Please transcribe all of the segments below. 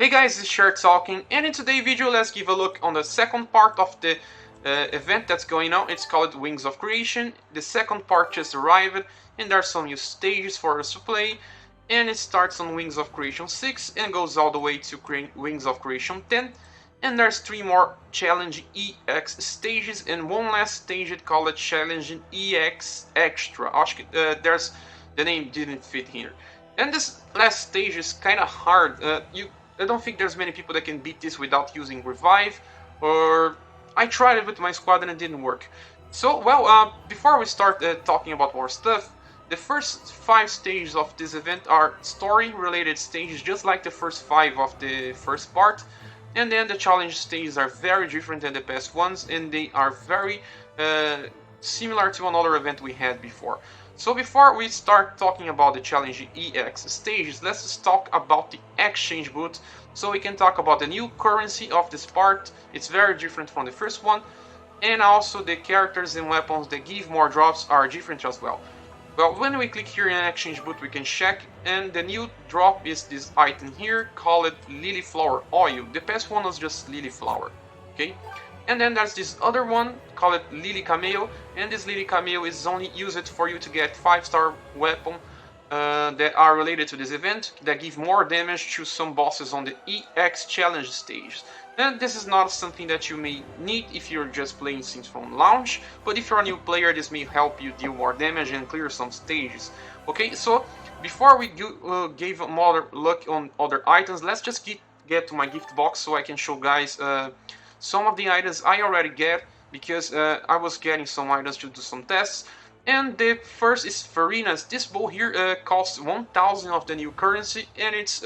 Hey guys, it's Scher talking, and in today's video let's give a look on the second part of the event that's going on. It's called Wings of Creation. The second part just arrived, and there are some new stages for us to play, and it starts on Wings of Creation 6 and goes all the way to Wings of Creation 10, and there's 3 more Challenge EX stages and one last stage called Challenge EX Extra. There's the name didn't fit here. And this last stage is kind of hard. I don't think there's many people that can beat this without using revive, or I tried it with my squad and it didn't work. So, well, before we start talking about more stuff, the first 5 stages of this event are story-related stages, just like the first 5 of the first part. And then the challenge stages are very different than the past ones, and they are very similar to another event we had before. So before we start talking about the challenge EX stages, let's just talk about the exchange booth, so we can talk about the new currency of this part. It's very different from the first one, and also the characters and weapons that give more drops are different as well. Well, when we click here in exchange booth, we can check, and the new drop is this item here called Lily Flower Oil. The past one was just Lily Flower, okay? And then there's this other one called Lily Cameo, and this Lily Cameo is only used for you to get 5-star weapon that are related to this event, that give more damage to some bosses on the EX challenge stage. And this is not something that you may need if you're just playing things from launch, but if you're a new player, this may help you deal more damage and clear some stages. Okay, so before we give more look on other items, let's just get to my gift box so I can show guys some of the items I already get, because I was getting some items to do some tests. And the first is Farina's. This bow here costs 1000 of the new currency, and it's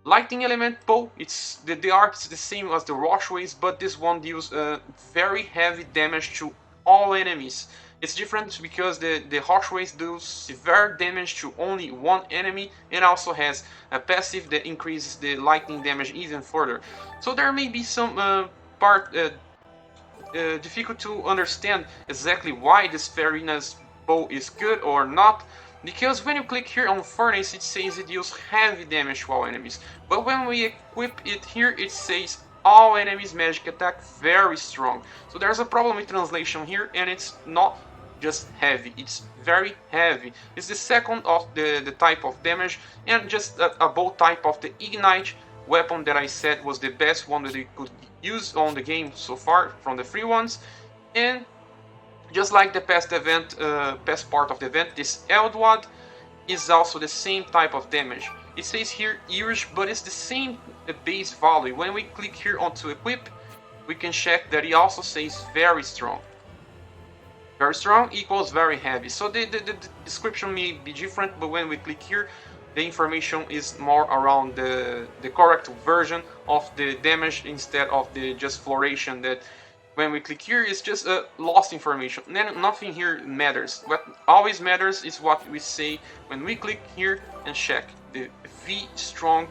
lightning element bow. It's the art is the same as the Roshways, but this one deals very heavy damage to all enemies. It's different because the Roshways do severe damage to only one enemy, and also has a passive that increases the lightning damage even further. So there may be some difficult to understand exactly why this Farina's bow is good or not, because when you click here on Furnace, it says it deals heavy damage to all enemies, but when we equip it here, it says all enemies magic attack very strong. So there's a problem with translation here, and it's not just heavy, it's very heavy. It's the second of the type of damage, and just a bow type of the Ignite weapon that I said was the best one that you could use on the game so far from the free ones. And just like the past part of the event, this Eldwad is also the same type of damage. It says here Irish, but it's the same base value. When we click here onto equip, we can check that it also says very strong. Very strong equals very heavy. So the description may be different, but when we click here, the information is more around the correct version of the damage instead of the just floration that when we click here is just lost information. Then nothing here matters. What always matters is what we say when we click here and check. The V strong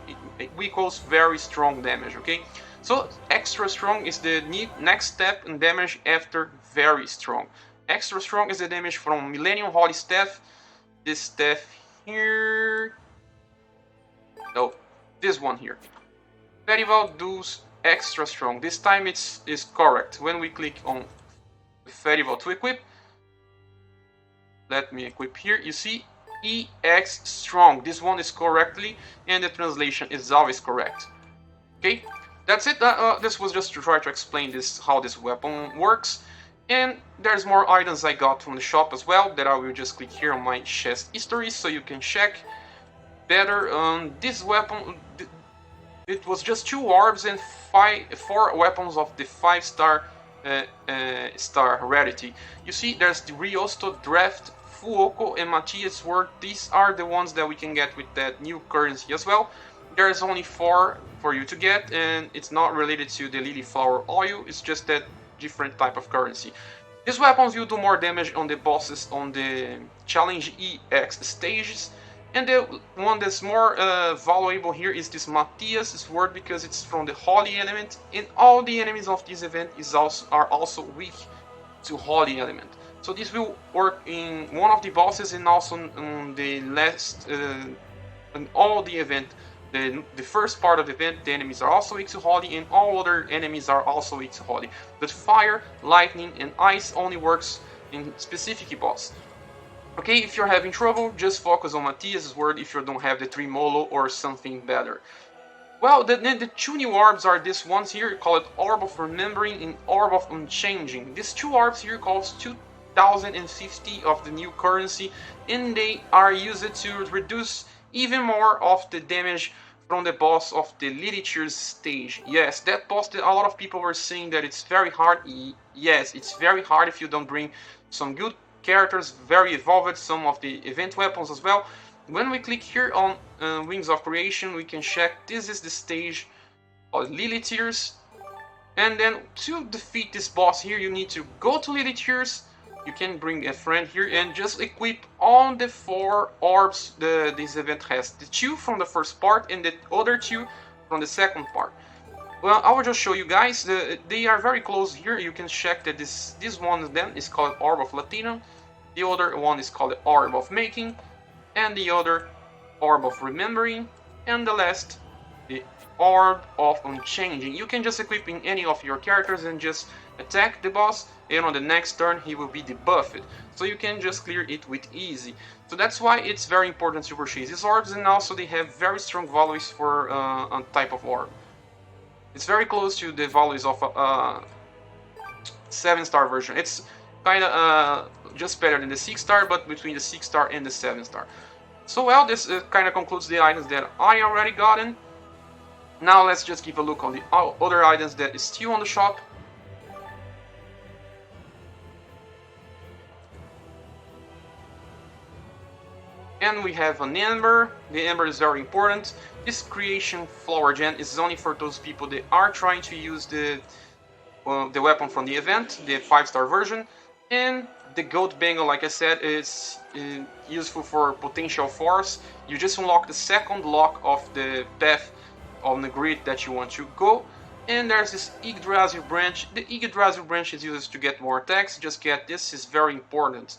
equals very strong damage, okay? So extra strong is the next step in damage after very strong. Extra strong is the damage from Millennium Holy Staff. This staff here, no, this one here. Festival does extra strong. This time it's correct. When we click on Festival to equip, let me equip here. You see EX strong. This one is correctly, and the translation is always correct. Okay, that's it. This was just to try to explain how this weapon works. And there's more items I got from the shop as well that I will just click here on my chest history so you can check better. This weapon, it was just 2 orbs and 4 weapons of the 5-star star rarity. You see there's the Riosto, Draft, Fuoco and Matias Sword. These are the ones that we can get with that new currency as well. There's only 4 for you to get, and it's not related to the Lily Flower Oil, it's just that different type of currency. These weapons will do more damage on the bosses on the challenge EX stages, and the one that's more valuable here is this Matthias Sword, because it's from the Holy element, and all the enemies of this event are also weak to Holy element. So this will work in one of the bosses and also on the last, in all the event the first part of the event, the enemies are also weak to Holy, and all other enemies are also weak to Holy. But fire, lightning, and ice only works in specific boss. Okay, if you're having trouble, just focus on Matthias' word if you don't have the Tremolo or something better. Well, the two new orbs are these ones here, called Orb of Remembering and Orb of Unchanging. These two orbs here cost 2050 of the new currency, and they are used to reduce even more of the damage from the boss of the Lilith's stage. Yes, that boss, a lot of people were saying that it's very hard. Yes, it's very hard if you don't bring some good characters, very evolved, some of the event weapons as well. When we click here on Wings of Creation, we can check this is the stage of Lilith's. And then to defeat this boss here, you need to go to Lilith's. You can bring a friend here and just equip all the 4 orbs this event has. The 2 from the first part and the other 2 from the second part. Well, I will just show you guys. They are very close here. You can check that this one then is called Orb of Latinum. The other one is called Orb of Making. And the other Orb of Remembering. And the last, the Orb of Unchanging. You can just equip in any of your characters and just attack the boss, and on the next turn he will be debuffed, so you can just clear it with easy. So that's why it's very important to purchase these orbs, and also they have very strong values for a type of orb. It's very close to the values of a 7-star version. It's kind of just better than the 6-star, but between the 6-star and the 7-star. So well, this kind of concludes the items that I already gotten. Now let's just give a look on the other items that is still on the shop. And we have an Ember. The Ember is very important. This creation flower gen is only for those people that are trying to use the weapon from the event, the 5-star version. And the gold bangle, like I said, is useful for potential force. You just unlock the second lock of the path on the grid that you want to go. And there's this Yggdrasil branch. The Yggdrasil branch is used to get more attacks. Just get this, is very important.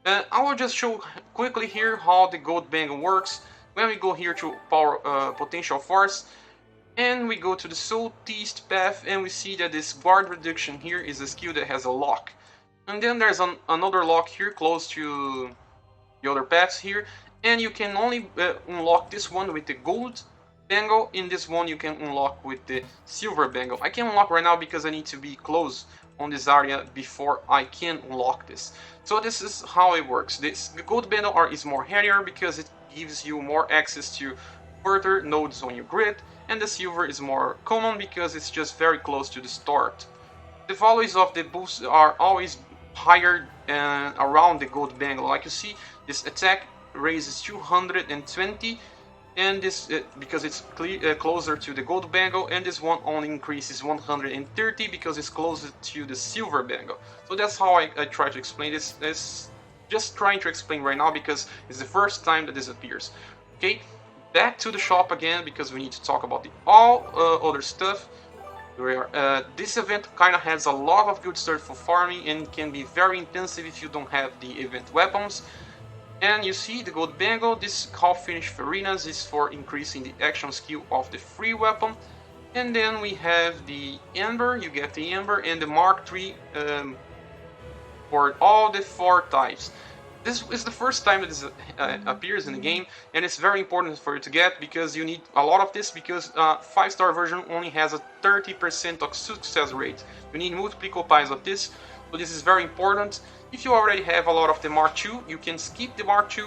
I will just show quickly here how the gold bangle works. When we go here to power potential force, and we go to the southeast path, and we see that this guard reduction here is a skill that has a lock. And then there's another lock here close to the other paths here, and you can only unlock this one with the gold bangle. In this one you can unlock with the silver bangle. I can unlock right now because I need to be close on this area before I can unlock this. So this is how it works. The gold bangle is more heavier because it gives you more access to further nodes on your grid, and the silver is more common because it's just very close to the start. The values of the boosts are always higher around the gold bangle. Like you see, this attack raises 220, and this because it's closer to the gold bangle, and this one only increases 130 because it's closer to the silver bangle. So that's how I try to explain this. It's just trying to explain right now because it's the first time that this appears. Okay, back to the shop again because we need to talk about the other stuff. This event kind of has a lot of good stuff for farming and can be very intensive if you don't have the event weapons. And you see the gold bangle, this half-finished Farinas is for increasing the action skill of the free weapon. And then we have the Ember, you get the Ember, and the Mark III for all the 4 types. This is the first time that this appears in the game, and it's very important for you to get because you need a lot of this because 5-star version only has a 30% of success rate. You need multiple copies of this, so this is very important. If you already have a lot of the Mark II, you can skip the Mark II,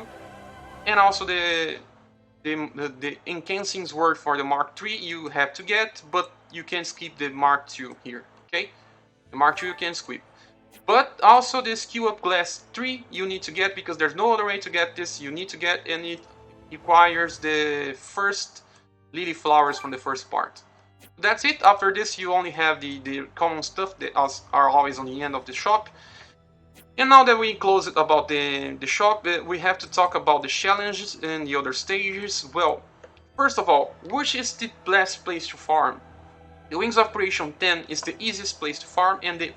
and also the Incensing's word for the Mark III you have to get, but you can skip the Mark II here, okay? The Mark II you can skip. But also the skill up class 3 you need to get because there's no other way to get this. You need to get, and it requires the first lily flowers from the first part. That's it. After this you only have the common stuff that are always on the end of the shop. And now that we closed about the shop, we have to talk about the challenges and the other stages. Well, first of all, which is the best place to farm? The Wings of Creation 10 is the easiest place to farm and the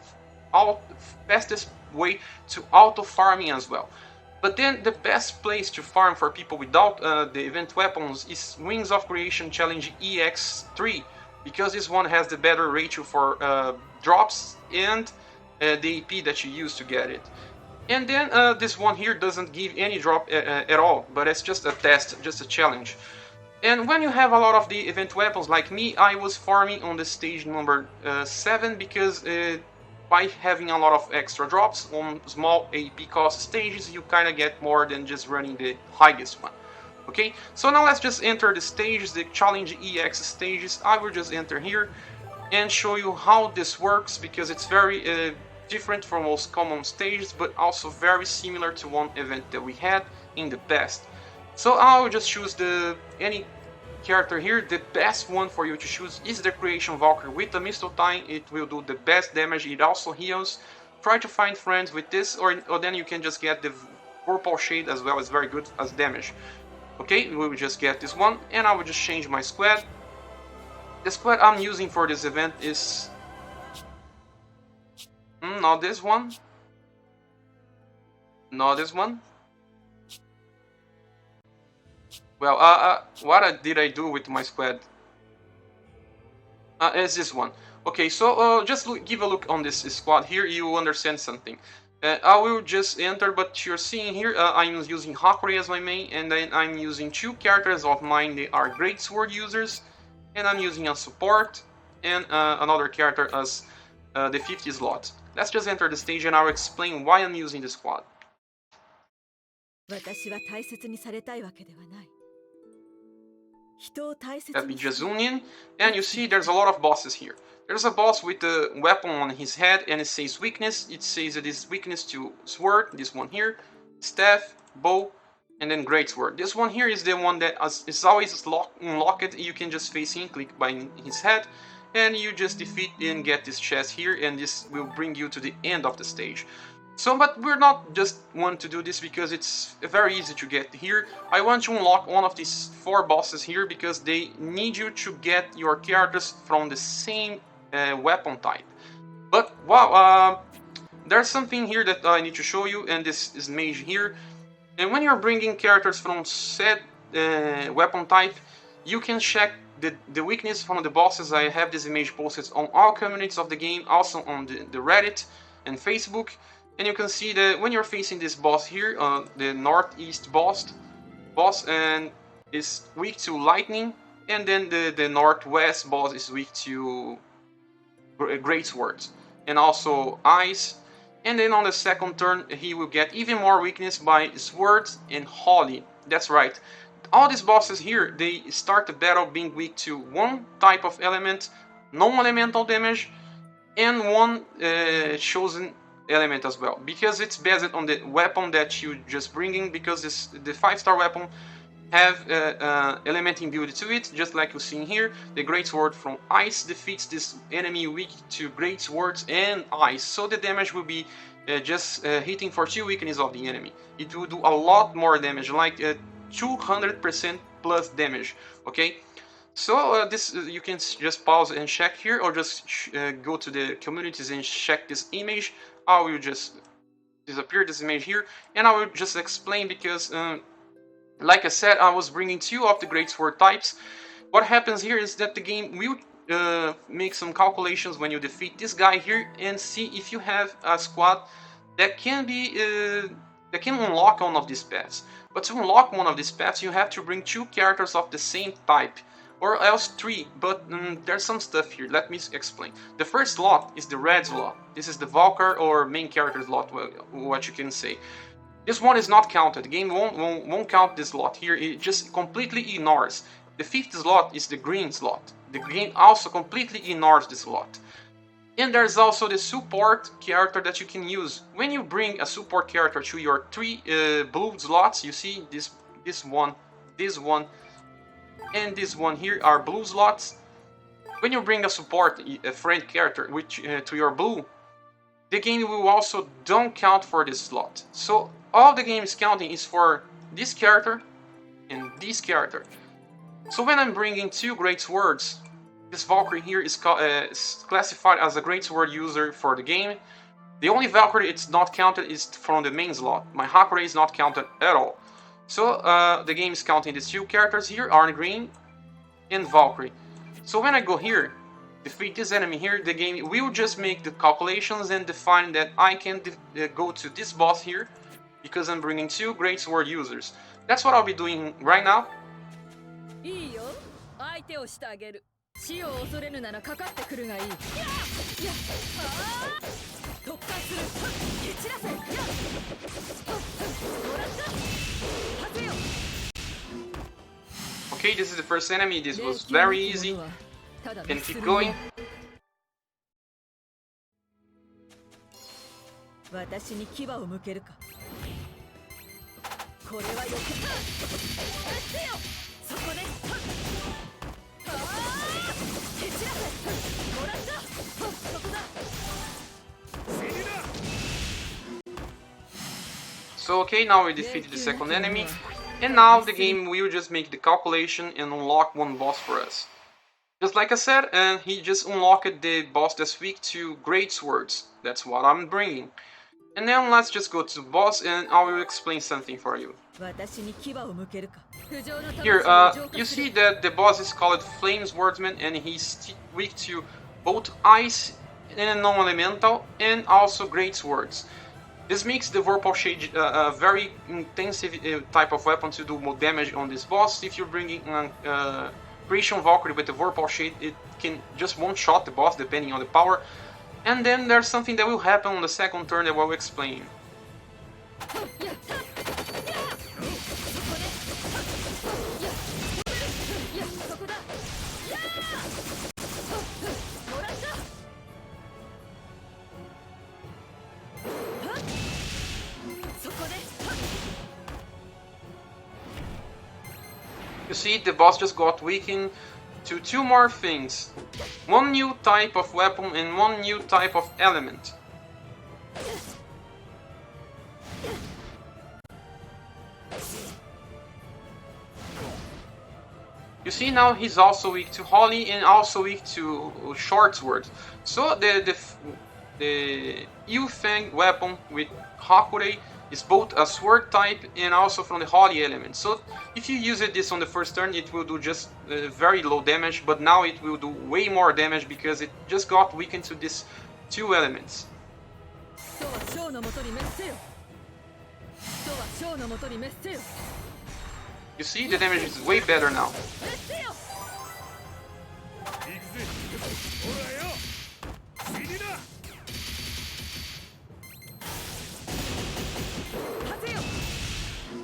fastest way to auto farming as well. But then the best place to farm for people without the event weapons is Wings of Creation Challenge EX3, because this one has the better ratio for drops and the AP that you use to get it. And then this one here doesn't give any drop at all, but it's just a test, just a challenge. And when you have a lot of the event weapons like me, I was farming on the stage number 7 because by having a lot of extra drops on small AP cost stages, you kind of get more than just running the highest one. Okay, so now let's just enter the stages, the challenge EX stages. I will just enter here and show you how this works, because it's very different from most common stages, but also very similar to one event that we had in the past. So I will just choose any character here. The best one for you to choose is the Creation Valkyrie with the Missile Time. It will do the best damage, it also heals. Try to find friends with this, or then you can just get the Purple Shade as well, it's very good as damage. Okay, we will just get this one, and I will just change my squad. The squad I'm using for this event is not this one. Not this one. Well, what did I do with my squad? It's this one. Okay, so just give a look on this squad here, you will understand something. I will just enter, but you're seeing here, I'm using Valkyrie as my main, and then I'm using 2 characters of mine. They are Great Sword users, and I'm using a support, and another character as the 50 slot. Let's just enter the stage and I'll explain why I'm using the squad. Let me just zoom in, and you see there's a lot of bosses here. There's a boss with a weapon on his head, and it says weakness. It says it is weakness to sword, this one here, staff, bow, and then great sword. This one here is the one that is always unlocked. You can just face him, click by his head, and you just defeat and get this chest here, and this will bring you to the end of the stage. So, but we're not just want to do this because it's very easy to get here. I want to unlock one of these 4 bosses here because they need you to get your characters from the same weapon type. But wow, there's something here that I need to show you, and this is mage here. And when you're bringing characters from said weapon type, you can check the weakness from the bosses. I have this image posted on all communities of the game, also on the Reddit and Facebook. And you can see that when you're facing this boss here, the northeast boss, and is weak to lightning, and then the northwest boss is weak to great swords and also ice. And then on the second turn, he will get even more weakness by swords and holy. That's right. All these bosses here, they start the battle being weak to one type of element, non-elemental damage, and one chosen element as well, because it's based on the weapon that you just bringing, because the 5-star weapon have element imbued to it, just like you see here. The great sword from ice defeats this enemy weak to great swords and ice, so the damage will be just hitting for 2 weakness of the enemy. It will do a lot more damage, like 200% plus damage. Okay, so this you can just pause and check here, or just go to the communities and check this image. I will just disappear this image here, and I will just explain, because like I said, I was bringing 2 of the great sword types. What happens here is that the game will make some calculations when you defeat this guy here, and see if you have a squad that can be that can unlock one of these paths. But to unlock one of these paths, you have to bring 2 characters of the same type, or else 3, but there's some stuff here. Let me explain. The first slot is the red slot. This is the Valkyrie or main character slot, what you can say. This one is not counted. The game won't count this slot here. It just completely ignores. The 5th slot is the green slot. The game also completely ignores this slot. And there's also the support character that you can use. When you bring a support character to your 3 blue slots, you see this one, and this one here are blue slots. When you bring a support, a friend character which to your blue, the game will also don't count for this slot. So all the game is counting is for this character and this character. So when I'm bringing 2 great swords, this Valkyrie here is classified as a great sword user for the game. The only Valkyrie it's not counted is from the main slot. My Hakure is not counted at all. So the game is counting these two characters here, Arn Green and Valkyrie. So when I go here, defeat this enemy here, the game will just make the calculations and define that I can go to this boss here because I'm bringing two Great Sword users. That's what I'll be doing right now. Okay, this is the first enemy. This was very easy. Can keep going. So okay, now we defeated the second enemy. And now the game will just make the calculation and unlock one boss for us. Just like I said, he just unlocked the boss that's weak to Great Swords. That's what I'm bringing. And then let's just go to the boss and I will explain something for you. Here, you see that the boss is called Flame Swordsman and he's weak to both Ice and Non-Elemental and also Great Swords. This makes the Vorpal Shade a very intensive type of weapon to do more damage on this boss. If you're bringing Creation Valkyrie with the Vorpal Shade, it can just one-shot the boss depending on the power. And then there's something that will happen on the second turn that I will explain. You see, the boss just got weakened to two more things. One new type of weapon and one new type of element. You see, now he's also weak to Holly and also weak to short swords. So the Yu-Fang weapon with Hakure is both a sword type and also from the Holly element. So if you use this on the first turn, it will do just very low damage, but now it will do way more damage because it just got weakened to these two elements. You see, the damage is way better now.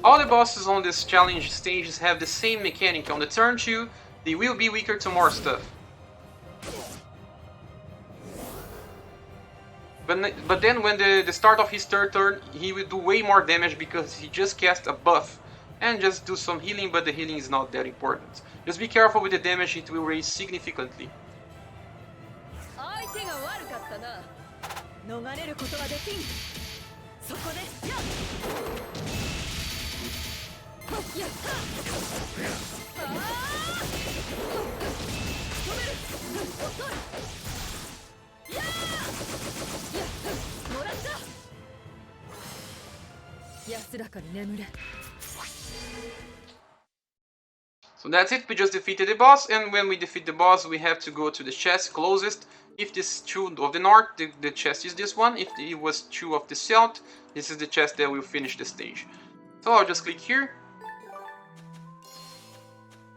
All the bosses on this challenge stages have the same mechanic. On the turn 2, they will be weaker to more stuff. But then when the start of his third turn, he will do way more damage because he just cast a buff and just do some healing, but the healing is not that important. Just be careful with the damage, it will raise significantly. So that's it, we just defeated the boss, and when we defeat the boss we have to go to the chest closest. If this is true of the north, the chest is this one. If it was true of the south, this is the chest that will finish the stage. So I'll just click here.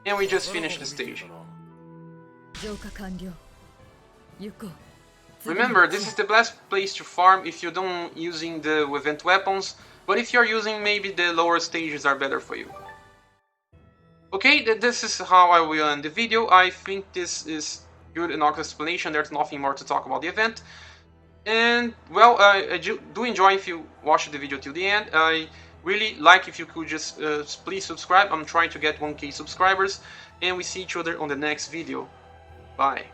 And we just finished the stage. Remember, this is the best place to farm if you don't using the event weapons, but if you're using, maybe the lower stages are better for you. Okay, this is how I will end the video. I think this is good enough explanation. There's nothing more to talk about the event. And well, I do enjoy if you watch the video till the end. I really like if you could just please subscribe. I'm trying to get 1K subscribers, and we see each other on the next video. Bye.